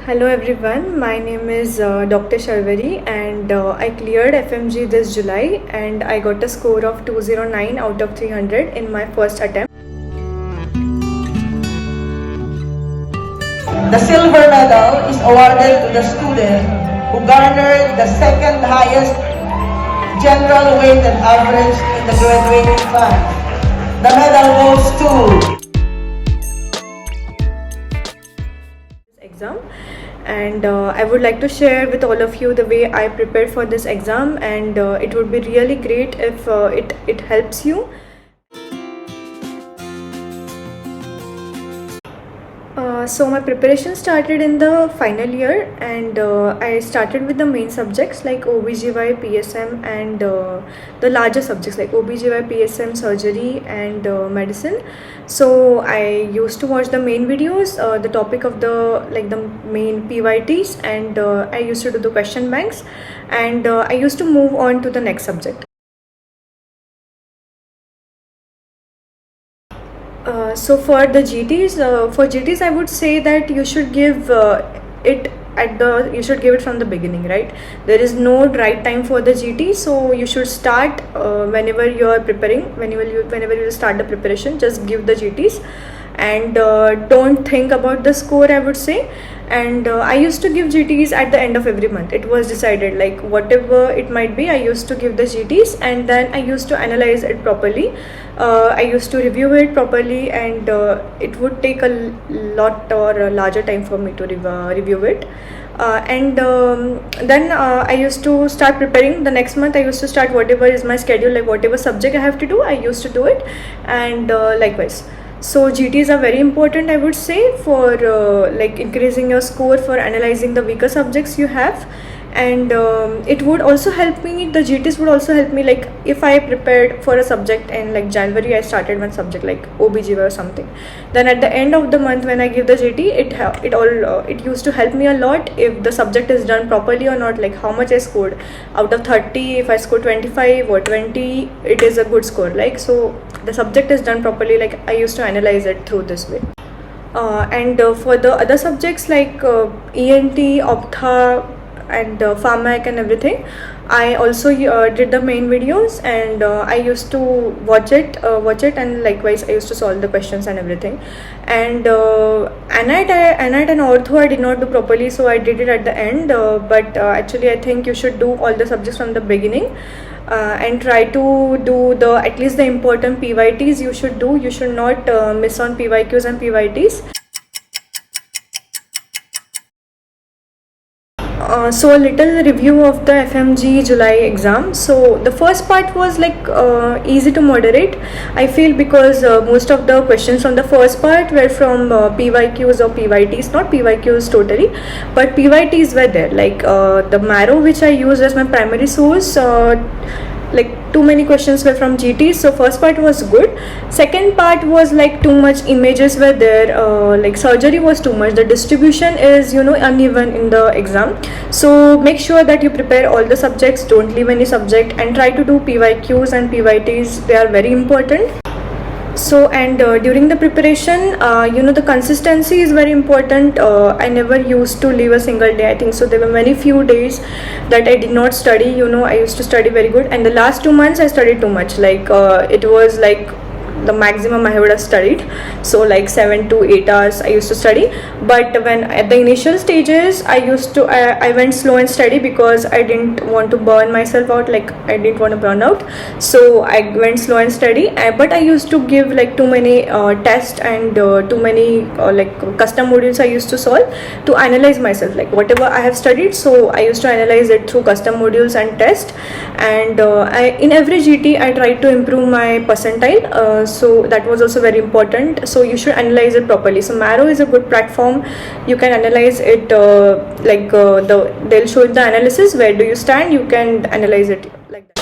Hello everyone, my name is Dr. Sharvari and I cleared FMG this July and I got a score of 209 out of 300 in my first attempt. The silver medal is awarded to the student who garnered the second highest general weighted average in the graduating class. The medal goes to exam, and I would like to share with all of you the way I prepared for this exam, and it would be really great if it helps you. So my preparation started in the final year, and I started with the main subjects like OBGY, PSM, and the larger subjects like OBGY, PSM, surgery, and medicine. So I used to watch the main videos, the topic of the main PYTs, and I used to do the question banks, and I used to move on to the next subject. So for the GTs, I would say that you should give you should give it from the beginning, right? There is no right time for the GT, so you should start whenever you are preparing. Whenever you start the preparation, just give the GTs, and don't think about the score, I would say. And I used to give GTs at the end of every month. It was decided, like whatever it might be, I used to give the GTs, and then I used to analyze it properly. I used to review it properly, and it would take a lot or a larger time for me to review it. Then I used to start preparing the next month. I used to start whatever is my schedule, like whatever subject I have to do, I used to do it, and likewise. So GTs are very important, I would say, for like increasing your score, for analyzing the weaker subjects you have. And it would also help me, the GTs would also help me, like if I prepared for a subject in like January, I started one subject like OBGY or something, then at the end of the month when I give the GT, it used to help me a lot if the subject is done properly or not, like how much I scored out of 30. If I score 25 or 20, it is a good score. Like, so the subject is done properly, like I used to analyze it through this way. And for the other subjects like ENT, Optha, and pharmac and everything, I also did the main videos, and I used to watch it, and likewise I used to solve the questions and everything. And ANAT and ortho I did not do properly, so I did it at the end. But actually I think you should do all the subjects from the beginning, and try to do at least the important PYTs you should do. You should not miss on PYQs and PYTs. So a little review of the FMG July exam. So the first part was like easy to moderate, I feel, because most of the questions from the first part were from PYQs or PYTs, not PYQs totally, but PYTs were there. Like the Marrow, which I used as my primary source, like too many questions were from GTs, so first part was good. Second part was like too much images were there, like surgery was too much. The distribution is uneven in the exam, so make sure that you prepare all the subjects, don't leave any subject, and try to do PYQs and PYTs. They are very important. So, and during the preparation, the consistency is very important. I never used to leave a single day, I think. So there were many few days that I did not study. I used to study very good, and the last 2 months I studied too much. Like it was like the maximum I would have studied, so like 7 to 8 hours I used to study. But when at the initial stages, I went slow and steady, because I didn't want to burn myself out, like I didn't want to burn out, so I went slow and steady. But I used to give like too many tests, and too many like custom modules I used to solve to analyze myself, like whatever I have studied, so I used to analyze it through custom modules and test. And in every GT I tried to improve my percentile, so that was also very important. So you should analyze it properly. So Marrow is a good platform. You can analyze it, they'll show the analysis, where do you stand, you can analyze it like that.